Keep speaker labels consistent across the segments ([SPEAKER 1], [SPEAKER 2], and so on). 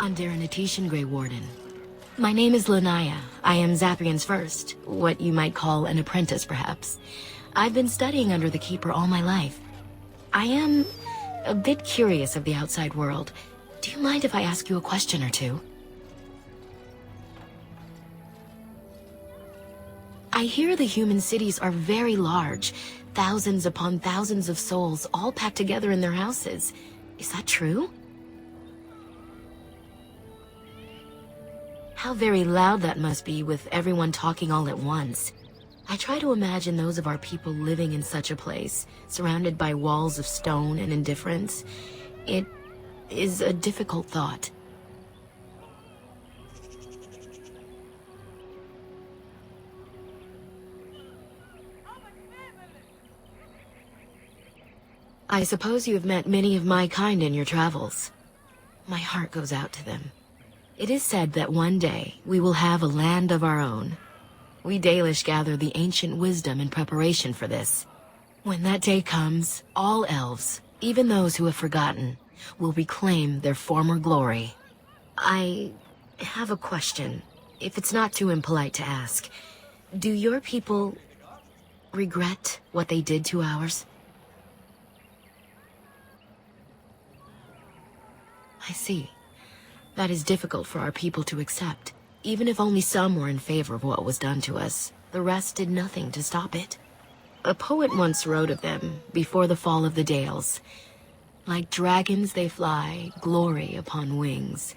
[SPEAKER 1] Underanitation, Grey Warden. My name is Lanaya. I am Zathrian's first, what you might call an apprentice, perhaps. I've been studying under the Keeper all my life. I am a bit curious of the outside world. Do you mind if I ask you a question or two? I hear the human cities are very large, thousands upon thousands of souls all packed together in their houses. Is that true? How very loud that must be with everyone talking all at once. I try to imagine those of our people living in such a place, surrounded by walls of stone and indifference. It is a difficult thought. I suppose you have met many of my kind in your travels. My heart goes out to them. It is said that one day we will have a land of our own. We Dalish gather the ancient wisdom in preparation for this. When that day comes, all elves, even those who have forgotten, will reclaim their former glory. I have a question, if it's not too impolite to ask. Do your people regret what they did to ours? I see. That is difficult for our people to accept. Even if only some were in favor of what was done to us, the rest did nothing to stop it. A poet once wrote of them, before the fall of the Dales. Like dragons they fly, glory upon wings.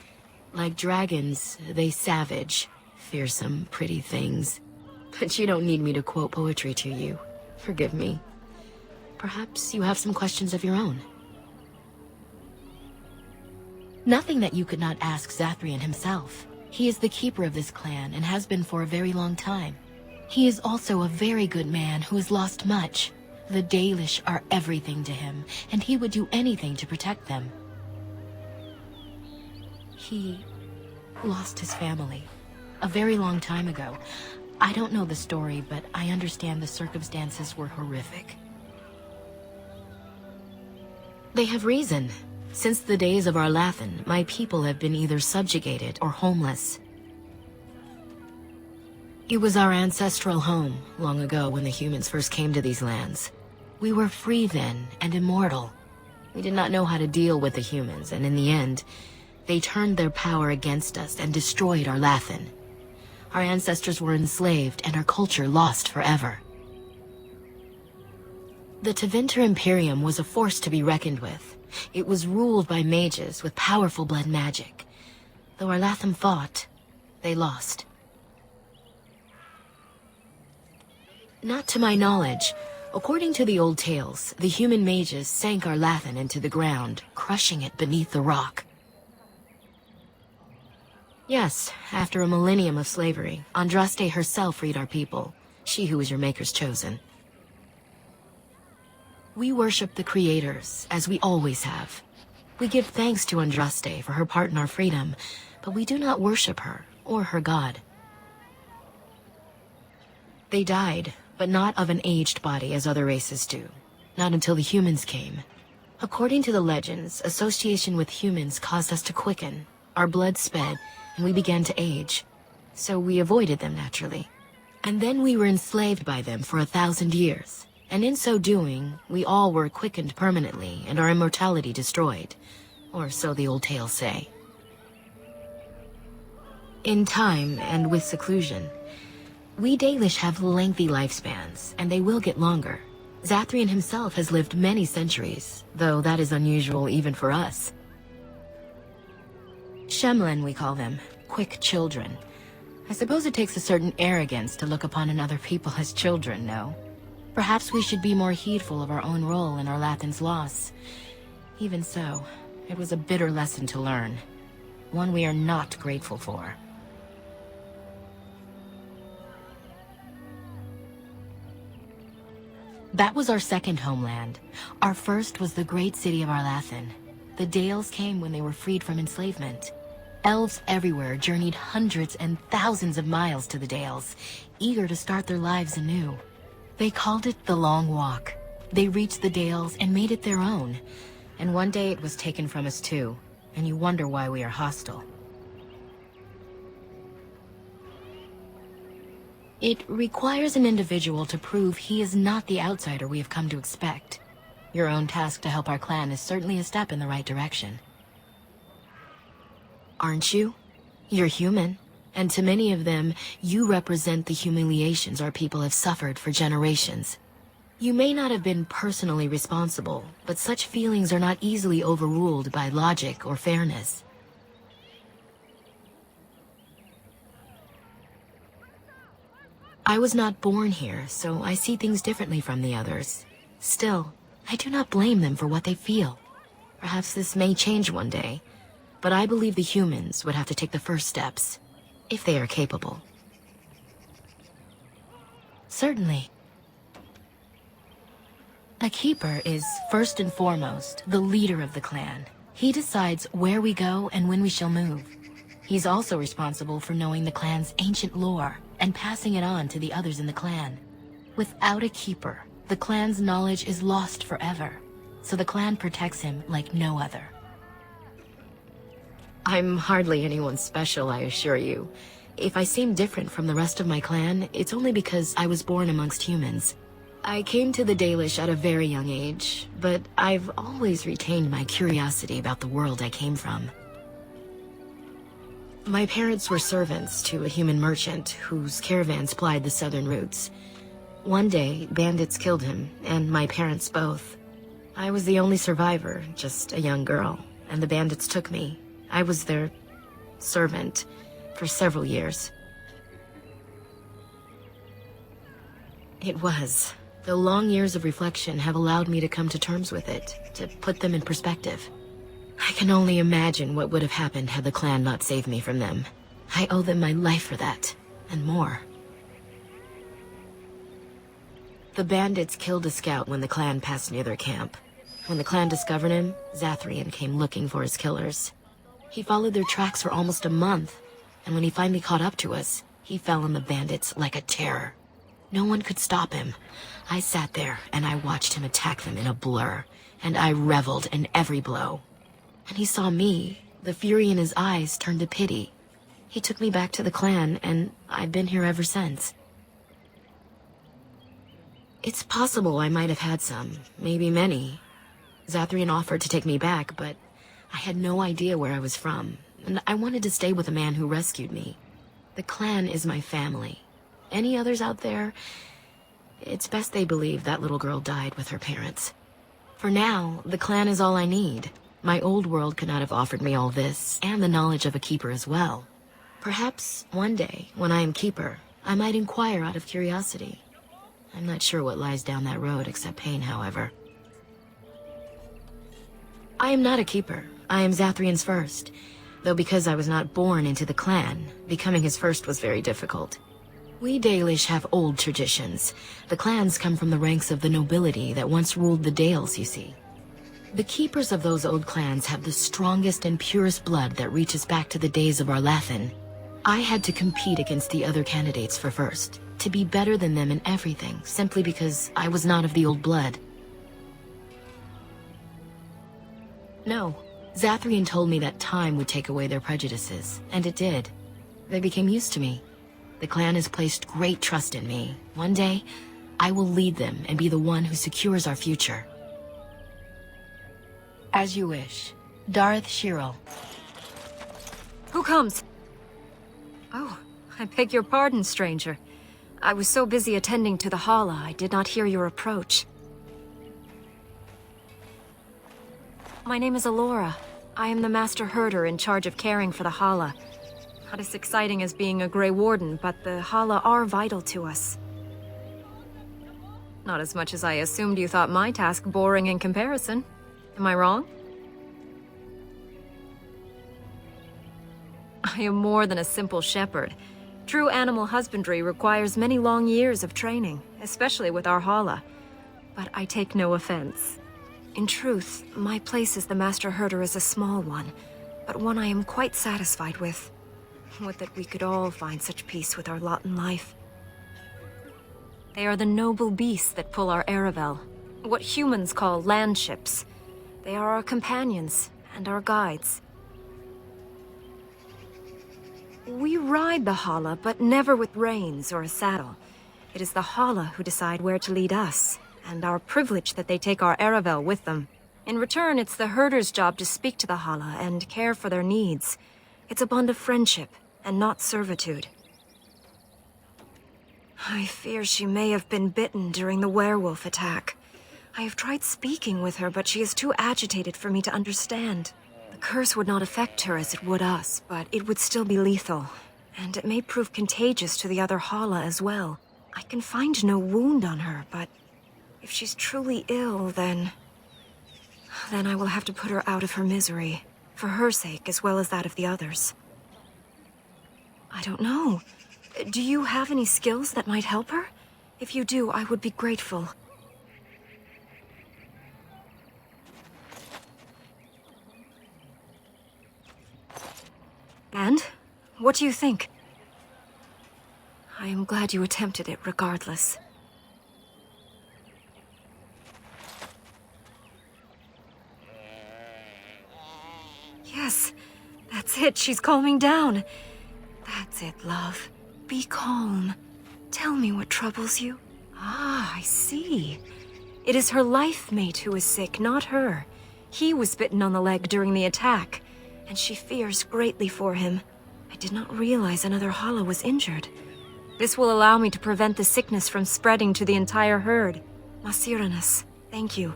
[SPEAKER 1] Like dragons, they savage, fearsome, pretty things. But you don't need me to quote poetry to you. Forgive me. Perhaps you have some questions of your own. Nothing that you could not ask Zathrian himself. He is the keeper of this clan and has been for a very long time. He is also a very good man who has lost much. The Dalish are everything to him, and he would do anything to protect them. He lost his family a very long time ago. I don't know the story, but I understand the circumstances were horrific. They have reason. Since the days of Arlathan, my people have been either subjugated or homeless. It was our ancestral home, long ago when the humans first came to these lands. We were free then, and immortal. We did not know how to deal with the humans, and in the end, they turned their power against us and destroyed Arlathan. Our ancestors were enslaved, and our culture lost forever. The Tevinter Imperium was a force to be reckoned with. It was ruled by mages with powerful blood magic. Though Arlathan fought, they lost. Not to my knowledge. According to the old tales, the human mages sank Arlathan into the ground, crushing it beneath the rock. Yes, after a millennium of slavery, Andraste herself freed our people, she who was your maker's chosen. We worship the creators, as we always have. We give thanks to Andraste for her part in our freedom, but we do not worship her, or her god. They died, but not of an aged body as other races do. Not until the humans came. According to the legends, association with humans caused us to quicken. Our blood sped, and we began to age. So we avoided them naturally. And then we were enslaved by them for 1,000 years. And in so doing, we all were quickened permanently and our immortality destroyed. Or so the old tales say. In time, and with seclusion, we Dalish have lengthy lifespans, and they will get longer. Zathrian himself has lived many centuries, though that is unusual even for us. Shemlen, we call them, quick children. I suppose it takes a certain arrogance to look upon another people as children, no? Perhaps we should be more heedful of our own role in Arlathan's loss. Even so, it was a bitter lesson to learn. One we are not grateful for. That was our second homeland. Our first was the great city of Arlathan. The Dales came when they were freed from enslavement. Elves everywhere journeyed hundreds and thousands of miles to the Dales, eager to start their lives anew. They called it the Long Walk. They reached the Dales and made it their own. And one day it was taken from us too, and you wonder why we are hostile. It requires an individual to prove he is not the outsider we have come to expect. Your own task to help our clan is certainly a step in the right direction. Aren't you? You're human, and to many of them, you represent the humiliations our people have suffered for generations. You may not have been personally responsible, but such feelings are not easily overruled by logic or fairness. I was not born here, so I see things differently from the others. Still, I do not blame them for what they feel. Perhaps this may change one day, but I believe the humans would have to take the first steps, if they are capable. Certainly. A keeper is, first and foremost, the leader of the clan. He decides where we go and when we shall move. He's also responsible for knowing the clan's ancient lore and passing it on to the others in the clan. Without a keeper, the clan's knowledge is lost forever, so the clan protects him like no other. I'm hardly anyone special, I assure you. If I seem different from the rest of my clan, it's only because I was born amongst humans. I came to the Dalish at a very young age, but I've always retained my curiosity about the world I came from. My parents were servants to a human merchant whose caravans plied the southern routes. One day, bandits killed him, and my parents both. I was the only survivor, just a young girl, and the bandits took me. I was their servant for several years. It was. The long years of reflection have allowed me to come to terms with it, to put them in perspective. I can only imagine what would have happened had the clan not saved me from them. I owe them my life for that, and more. The bandits killed a scout when the clan passed near their camp. When the clan discovered him, Zathrian came looking for his killers. He followed their tracks for almost a month, and when he finally caught up to us, he fell on the bandits like a terror. No one could stop him. I sat there, and I watched him attack them in a blur, and I reveled in every blow. When he saw me, the fury in his eyes turned to pity. He took me back to the clan, and I've been here ever since. It's possible I might have had some, maybe many. Zathrian offered to take me back, but I had no idea where I was from, and I wanted to stay with the man who rescued me. The clan is my family. Any others out there? It's best they believe that little girl died with her parents. For now, the clan is all I need. My old world could not have offered me all this, and the knowledge of a keeper as well. Perhaps one day, when I am keeper, I might inquire out of curiosity. I'm not sure what lies down that road except pain, however. I am not a keeper. I am Zathrian's first. Though because I was not born into the clan, becoming his first was very difficult. We Dalish have old traditions. The clans come from the ranks of the nobility that once ruled the Dales, you see. The keepers of those old clans have the strongest and purest blood that reaches back to the days of Arlathan. I had to compete against the other candidates for first, to be better than them in everything, simply because I was not of the old blood. No, Zathrian told me that time would take away their prejudices, and it did. They became used to me. The clan has placed great trust in me. One day, I will lead them and be the one who secures our future. As you wish. Darth Shirel.
[SPEAKER 2] Who comes? Oh, I beg your pardon, stranger. I was so busy attending to the Hala, I did not hear your approach. My name is Alora. I am the Master Herder in charge of caring for the Hala. Not as exciting as being a Grey Warden, but the Hala are vital to us. Not as much as I assumed you thought my task boring in comparison. Am I wrong? I am more than a simple shepherd. True animal husbandry requires many long years of training, especially with our Hala. But I take no offense. In truth, my place as the Master Herder is a small one, but one I am quite satisfied with. Would that we could all find such peace with our lot in life. They are the noble beasts that pull our Aravel, what humans call landships. They are our companions and our guides. We ride the Hala, but never with reins or a saddle. It is the Hala who decide where to lead us, and our privilege that they take our Aravel with them. In return, it's the herder's job to speak to the Hala and care for their needs. It's a bond of friendship, and not servitude. I fear she may have been bitten during the werewolf attack. I have tried speaking with her, but she is too agitated for me to understand. The curse would not affect her as it would us, but it would still be lethal. And it may prove contagious to the other Hala as well. I can find no wound on her, but if she's truly ill, then I will have to put her out of her misery. For her sake, as well as that of the others. I don't know. Do you have any skills that might help her? If you do, I would be grateful. And? What do you think? I am glad you attempted it regardless. Yes, that's it. She's calming down. That's it, love. Be calm. Tell me what troubles you. Ah, I see. It is her life mate who is sick, not her. He was bitten on the leg during the attack, and she fears greatly for him. I did not realize another Hala was injured. This will allow me to prevent the sickness from spreading to the entire herd. Masiranus, thank you.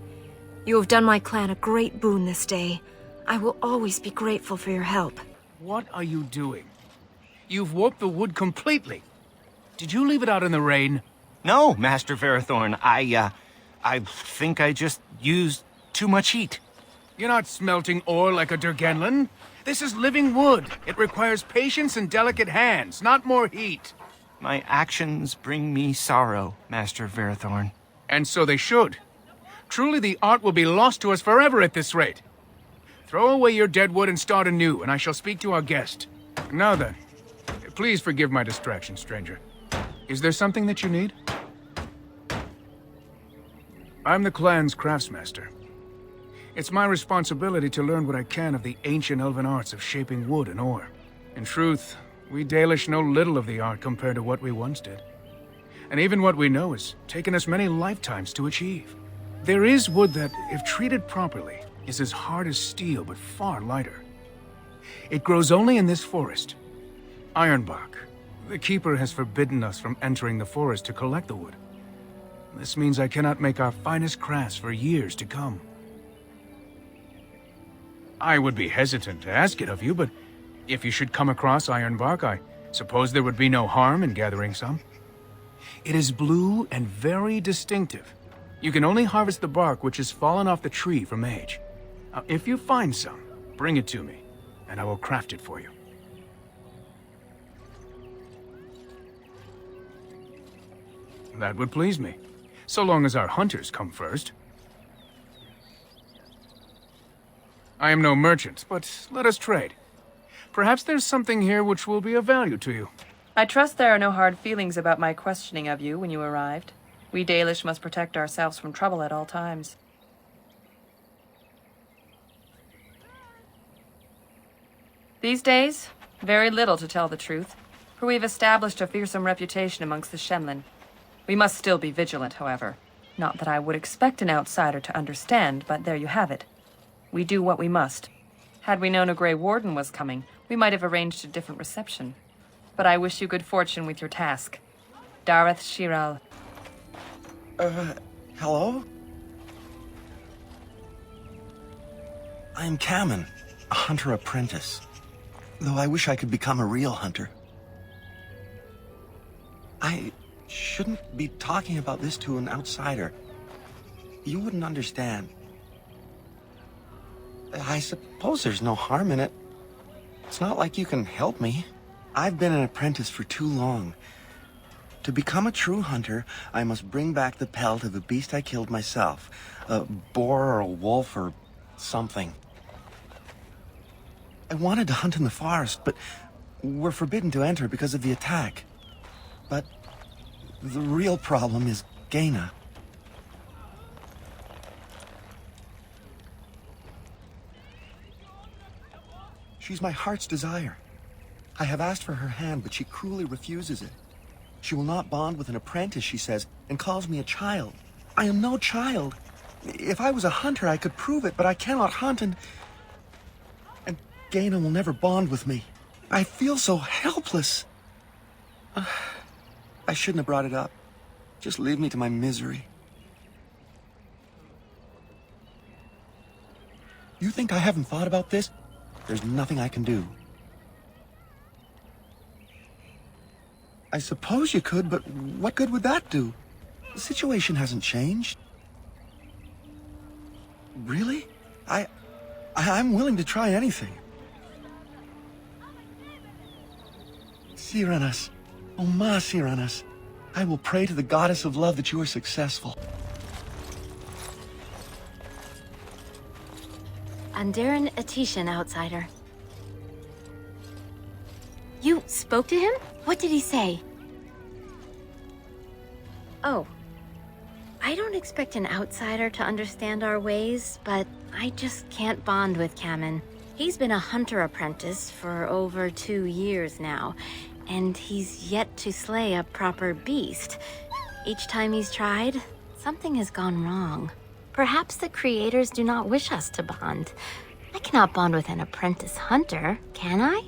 [SPEAKER 2] You have done my clan a great boon this day. I will always be grateful for your help.
[SPEAKER 3] What are you doing? You've warped the wood completely. Did you leave it out in the rain?
[SPEAKER 4] No, Master Verathorn. I think I just used too much heat.
[SPEAKER 3] You're not smelting ore like a Durgenlin. This is living wood. It requires patience and delicate hands, not more heat.
[SPEAKER 4] My actions bring me sorrow, Master Verathorn.
[SPEAKER 3] And so they should. Truly the art will be lost to us forever at this rate. Throw away your dead wood and start anew, and I shall speak to our guest. Now then, please forgive my distraction, stranger. Is there something that you need? I'm the clan's craftsmaster. It's my responsibility to learn what I can of the ancient elven arts of shaping wood and ore. In truth, we Dalish know little of the art compared to what we once did. And even what we know has taken us many lifetimes to achieve. There is wood that, if treated properly, is as hard as steel but far lighter. It grows only in this forest. Ironbark. The Keeper has forbidden us from entering the forest to collect the wood. This means I cannot make our finest crafts for years to come. I would be hesitant to ask it of you, but if you should come across ironbark, I suppose there would be no harm in gathering some. It is blue and very distinctive. You can only harvest the bark which has fallen off the tree from age. Now, if you find some, bring it to me, and I will craft it for you. That would please me, so long as our hunters come first. I am no merchant, but let us trade. Perhaps there's something here which will be of value to you.
[SPEAKER 5] I trust there are no hard feelings about my questioning of you when you arrived. We Dalish must protect ourselves from trouble at all times. These days, very little to tell the truth, for we've established a fearsome reputation amongst the Shemlin. We must still be vigilant, however. Not that I would expect an outsider to understand, but there you have it. We do what we must. Had we known a Grey Warden was coming, we might have arranged a different reception. But I wish you good fortune with your task. Dareth Shiral.
[SPEAKER 6] Hello? I am Kamen, a hunter apprentice. Though I wish I could become a real hunter. I shouldn't be talking about this to an outsider. You wouldn't understand. I suppose there's no harm in it. It's not like you can help me. I've been an apprentice for too long. To become a true hunter, I must bring back the pelt of a beast I killed myself. A boar or a wolf or something. I wanted to hunt in the forest, but we're forbidden to enter because of the attack. But the real problem is Gaina. She's my heart's desire. I have asked for her hand, but she cruelly refuses it. She will not bond with an apprentice, she says, and calls me a child. I am no child. If I was a hunter, I could prove it, but I cannot hunt, and Gaina will never bond with me. I feel so helpless. I shouldn't have brought it up. Just leave me to my misery. You think I haven't thought about this? There's nothing I can do. I suppose you could, but what good would that do? The situation hasn't changed. Really? I'm willing to try anything. Cyranas, oh ma Cyranas, I will pray to the goddess of love that you are successful.
[SPEAKER 1] Andaran Atishan, outsider. You spoke to him? What did he say? Oh. I don't expect an outsider to understand our ways, but I just can't bond with Kamen. He's been a hunter apprentice for over 2 years now, and he's yet to slay a proper beast. Each time he's tried, something has gone wrong. Perhaps the creators do not wish us to bond. I cannot bond with an apprentice hunter, can I?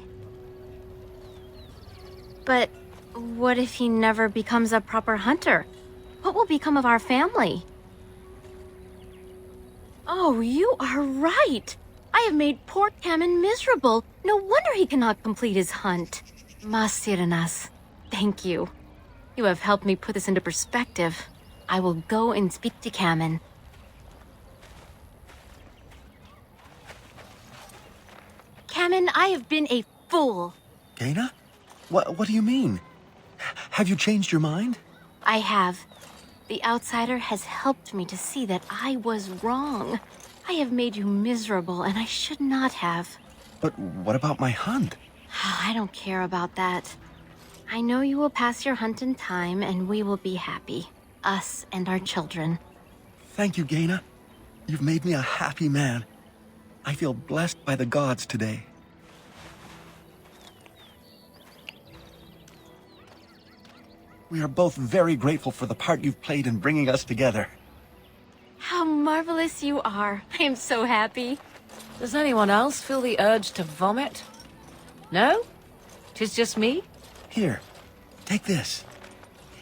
[SPEAKER 1] But what if he never becomes a proper hunter? What will become of our family? Oh, you are right! I have made poor Kamen miserable. No wonder he cannot complete his hunt. Mas Cyranas, thank you. You have helped me put this into perspective. I will go and speak to Kamen. Kamen, I have been a fool.
[SPEAKER 6] Gaina? What do you mean? Have you changed your mind?
[SPEAKER 1] I have. The outsider has helped me to see that I was wrong. I have made you miserable, and I should not have.
[SPEAKER 6] But what about my hunt?
[SPEAKER 1] I don't care about that. I know you will pass your hunt in time, and we will be happy. Us and our children.
[SPEAKER 6] Thank you, Gaina. You've made me a happy man. I feel blessed by the gods today. We are both very grateful for the part you've played in bringing us together.
[SPEAKER 1] How marvelous you are. I am so happy.
[SPEAKER 7] Does anyone else feel the urge to vomit? No? 'Tis just me?
[SPEAKER 6] Here, take this.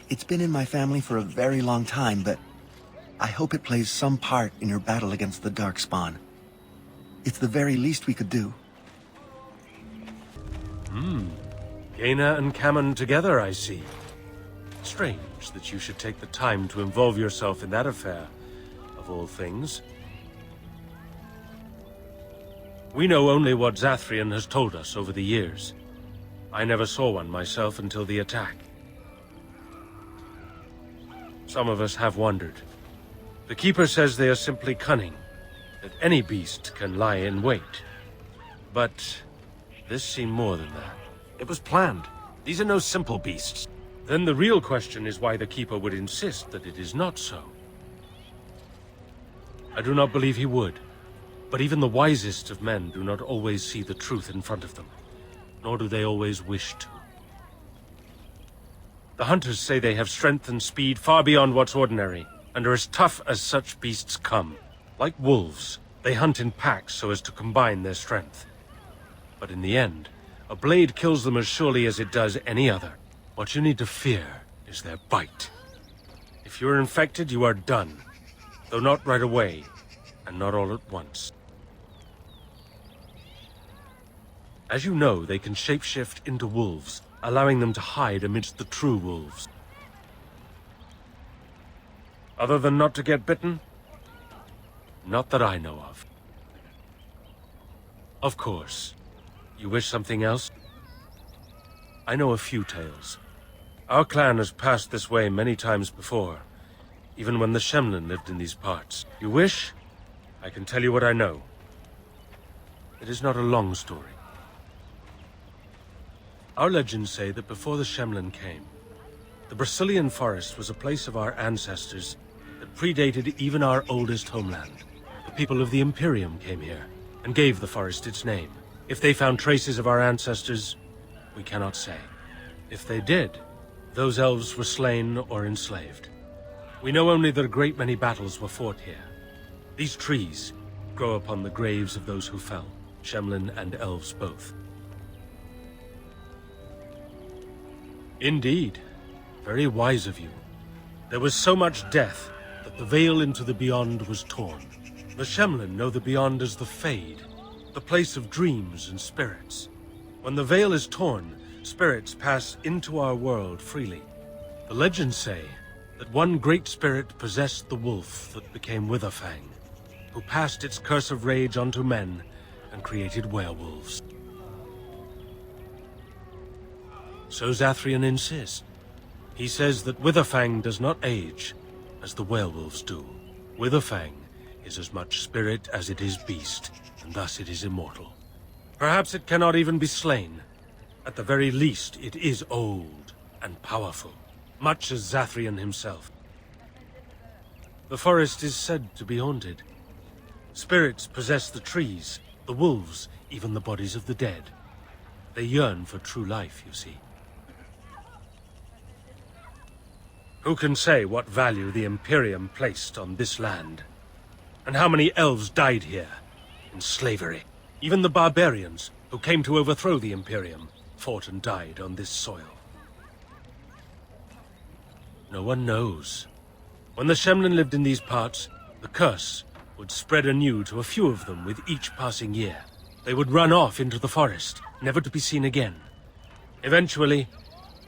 [SPEAKER 6] It's been in my family for a very long time, but I hope it plays some part in your battle against the Darkspawn. It's the very least we could do.
[SPEAKER 8] Gaina and Kamen together, I see. Strange that you should take the time to involve yourself in that affair, of all things. We know only what Zathrian has told us over the years. I never saw one myself until the attack. Some of us have wondered. The Keeper says they are simply cunning, that any beast can lie in wait. But this seemed more than that. It was planned. These are no simple beasts. Then the real question is why the Keeper would insist that it is not so. I do not believe he would. But even the wisest of men do not always see the truth in front of them, nor do they always wish to. The hunters say they have strength and speed far beyond what's ordinary, and are as tough as such beasts come. Like wolves, they hunt in packs so as to combine their strength. But in the end, a blade kills them as surely as it does any other. What you need to fear is their bite. If you're infected, you are done. Though not right away, and not all at once. As you know, they can shapeshift into wolves, allowing them to hide amidst the true wolves. Other than not to get bitten? Not that I know of. Of course. You wish something else? I know a few tales. Our clan has passed this way many times before, even when the Shemlin lived in these parts. You wish? I can tell you what I know. It is not a long story. Our legends say that before the Shemlin came, the Brazilian forest was a place of our ancestors that predated even our oldest homeland. The people of the Imperium came here and gave the forest its name. If they found traces of our ancestors, we cannot say. If they did, those elves were slain or enslaved. We know only that a great many battles were fought here. These trees grow upon the graves of those who fell, Shemlin and elves both. Indeed. Very wise of you. There was so much death that the veil into the Beyond was torn. The Shemlin know the Beyond as the Fade, the place of dreams and spirits. When the veil is torn, spirits pass into our world freely. The legends say that one great spirit possessed the wolf that became Witherfang, who passed its curse of rage onto men and created werewolves. So Zathrian insists. He says that Witherfang does not age as the werewolves do. Witherfang is as much spirit as it is beast, and thus it is immortal. Perhaps it cannot even be slain. At the very least, it is old and powerful, much as Zathrian himself. The forest is said to be haunted. Spirits possess the trees, the wolves, even the bodies of the dead. They yearn for true life, you see. Who can say what value the Imperium placed on this land? And how many elves died here, in slavery? Even the barbarians, who came to overthrow the Imperium, fought and died on this soil. No one knows. When the Shemlin lived in these parts, the curse would spread anew to a few of them with each passing year. They would run off into the forest, never to be seen again. Eventually,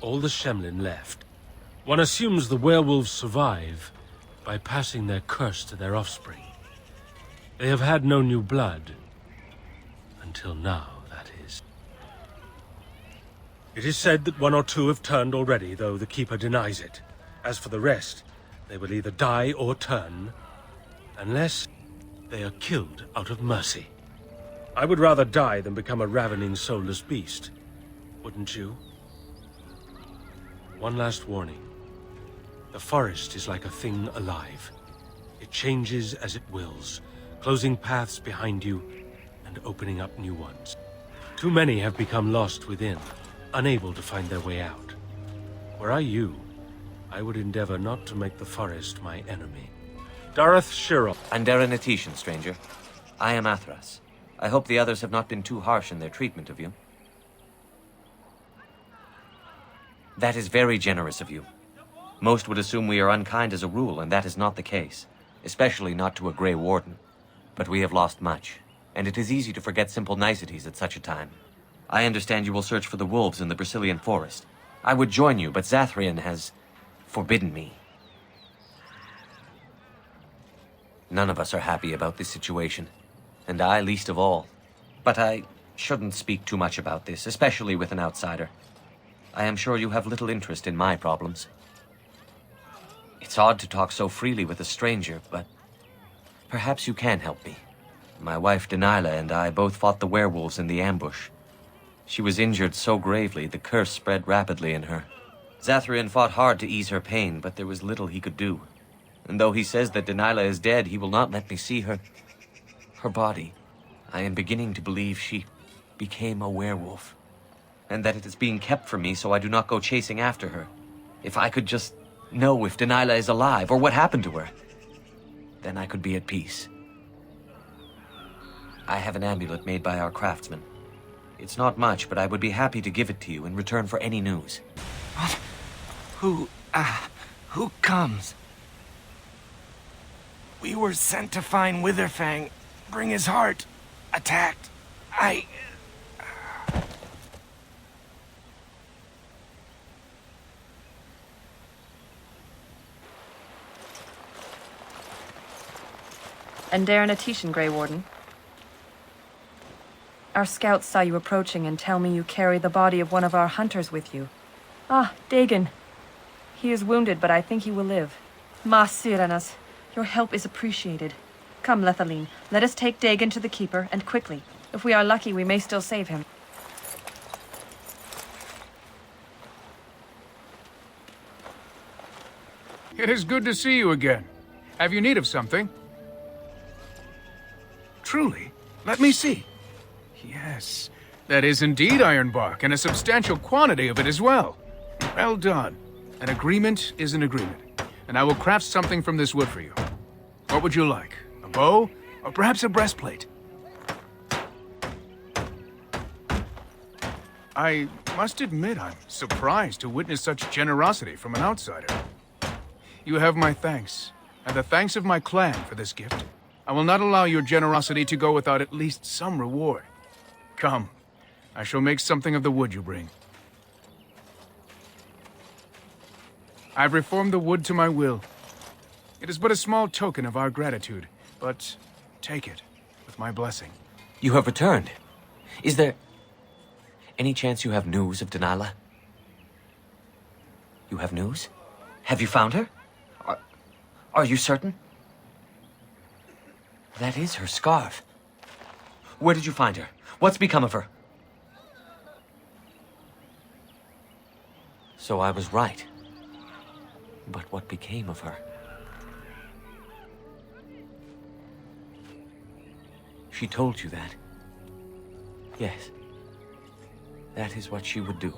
[SPEAKER 8] all the Shemlin left. One assumes the werewolves survive by passing their curse to their offspring. They have had no new blood. Until now, that is. It is said that one or two have turned already, though the Keeper denies it. As for the rest, they will either die or turn, unless they are killed out of mercy. I would rather die than become a ravening, soulless beast. Wouldn't you? One last warning. The forest is like a thing alive. It changes as it wills, closing paths behind you and opening up new ones. Too many have become lost within, unable to find their way out. Were I you, I would endeavor not to make the forest my enemy. Dareth Shirel.
[SPEAKER 9] Andera Natishan, stranger. I am Athras. I hope the others have not been too harsh in their treatment of you. That is very generous of you. Most would assume we are unkind as a rule, and that is not the case. Especially not to a Grey Warden. But we have lost much, and it is easy to forget simple niceties at such a time. I understand you will search for the wolves in the Brazilian forest. I would join you, but Zathrian has forbidden me. None of us are happy about this situation, and I least of all. But I shouldn't speak too much about this, especially with an outsider. I am sure you have little interest in my problems. It's odd to talk so freely with a stranger, but perhaps you can help me. My wife Danilah and I both fought the werewolves in the ambush. She was injured so gravely, the curse spread rapidly in her. Zathrian fought hard to ease her pain, but there was little he could do. And though he says that Danilah is dead, he will not let me see her body. I am beginning to believe she became a werewolf, and that it is being kept from me so I do not go chasing after her. If I could just know if Danilah is alive, or what happened to her, then I could be at peace. I have an amulet made by our craftsman. It's not much, but I would be happy to give it to you in return for any news.
[SPEAKER 6] Who comes? We were sent to find Witherfang, bring his heart. Attacked.
[SPEAKER 5] Andera Natishan, Grey Warden. Our scouts saw you approaching and tell me you carry the body of one of our hunters with you. Ah, Dagon. He is wounded, but I think he will live. Ma Siranas, your help is appreciated. Come, Lethaline, let us take Dagon to the Keeper, and quickly. If we are lucky, we may still save him.
[SPEAKER 3] It is good to see you again. Have you need of something? Truly? Let me see. Yes, That is indeed iron bark, and a substantial quantity of it as well. Well done. An agreement is an agreement, and I will craft something from this wood for you. What would you like? A bow, or perhaps a breastplate? I must admit I'm surprised to witness such generosity from an outsider. You have my thanks, and the thanks of my clan for this gift. I will not allow your generosity to go without at least some reward. Come, I shall make something of the wood you bring. I've reformed the wood to my will. It is but a small token of our gratitude, but take it with my blessing.
[SPEAKER 9] You have returned. Is there any chance you have news of Dalilah? You have news? Have you found her? Are you certain? That is her scarf. Where did you find her? What's become of her? So I was right. But what became of her? She told you that? Yes. That is what she would do.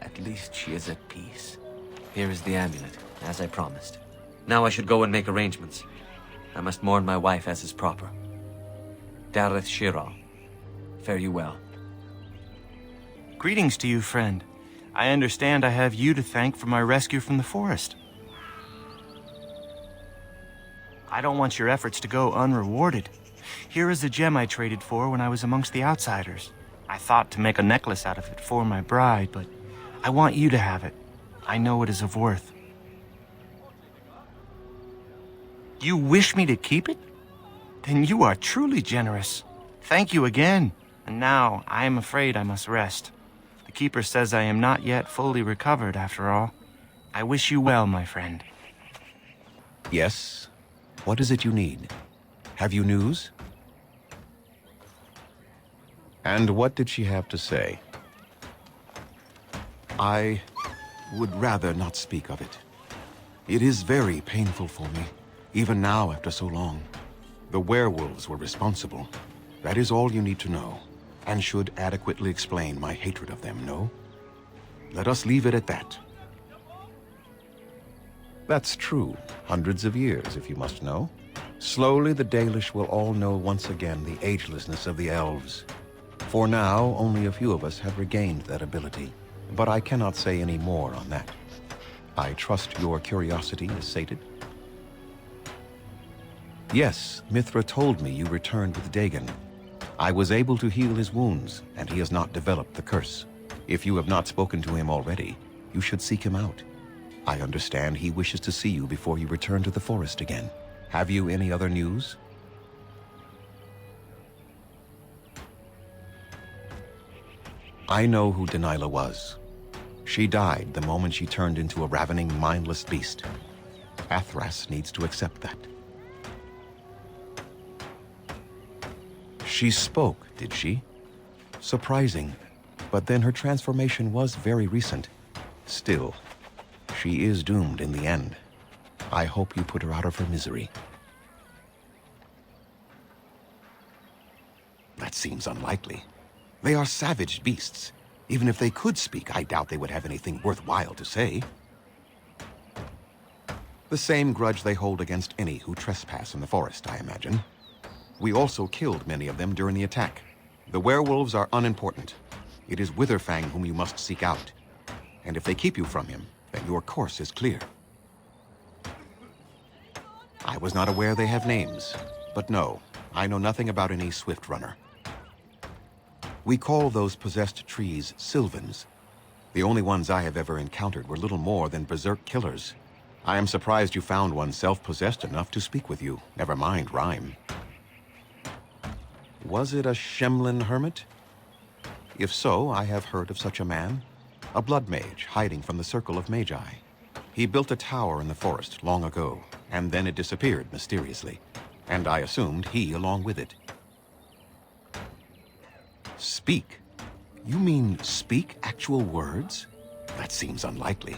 [SPEAKER 9] At least she is at peace. Here is the amulet, as I promised. Now I should go and make arrangements. I must mourn my wife as is proper. Dareth Shira, fare you well.
[SPEAKER 4] Greetings to you, friend. I understand I have you to thank for my rescue from the forest. I don't want your efforts to go unrewarded. Here is the gem I traded for when I was amongst the outsiders. I thought to make a necklace out of it for my bride, but I want you to have it. I know it is of worth. You wish me to keep it? Then you are truly generous. Thank you again. And now I am afraid I must rest. The keeper says I am not yet fully recovered after all. I wish you well, my friend.
[SPEAKER 10] Yes? What is it you need? Have you news? And what did she have to say? I would rather not speak of it. It is very painful for me, even now after so long. The werewolves were responsible. That is all you need to know, and should adequately explain my hatred of them, no? Let us leave it at that. That's true. Hundreds of years, if you must know. Slowly, the Dalish will all know once again the agelessness of the elves. For now, only a few of us have regained that ability, but I cannot say any more on that. I trust your curiosity is sated. Yes, Mithra told me you returned with Dagon. I was able to heal his wounds, and he has not developed the curse. If you have not spoken to him already, you should seek him out. I understand he wishes to see you before you return to the forest again. Have you any other news? I know who Dalilah was. She died the moment she turned into a ravening, mindless beast. Athras needs to accept that. She spoke, did she? Surprising. But then her transformation was very recent. Still, she is doomed in the end. I hope you put her out of her misery. That seems unlikely. They are savage beasts. Even if they could speak, I doubt they would have anything worthwhile to say. The same grudge they hold against any who trespass in the forest, I imagine. We also killed many of them during the attack. The werewolves are unimportant. It is Witherfang whom you must seek out. And if they keep you from him, then your course is clear. I was not aware they have names, but no, I know nothing about any swift runner. We call those possessed trees Sylvans. The only ones I have ever encountered were little more than berserk killers. I am surprised you found one self-possessed enough to speak with you, never mind rhyme. Was it a Shemlin hermit? If so, I have heard of such a man. A blood mage hiding from the circle of magi. He built a tower in the forest long ago, and then it disappeared mysteriously. And I assumed he along with it. Speak? You mean speak actual words? That seems unlikely.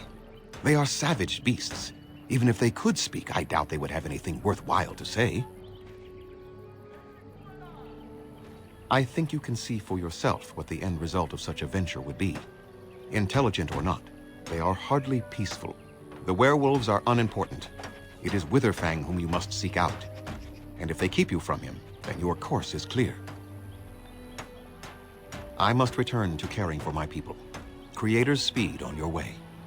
[SPEAKER 10] They are savage beasts. Even if they could speak, I doubt they would have anything worthwhile to say. I think you can see for yourself what the end result of such a venture would be. Intelligent or not, they are hardly peaceful. The werewolves are unimportant. It is Witherfang whom you must seek out. And if they keep you from him, then your course is clear. I must return to caring for my people. Creator's speed on your way.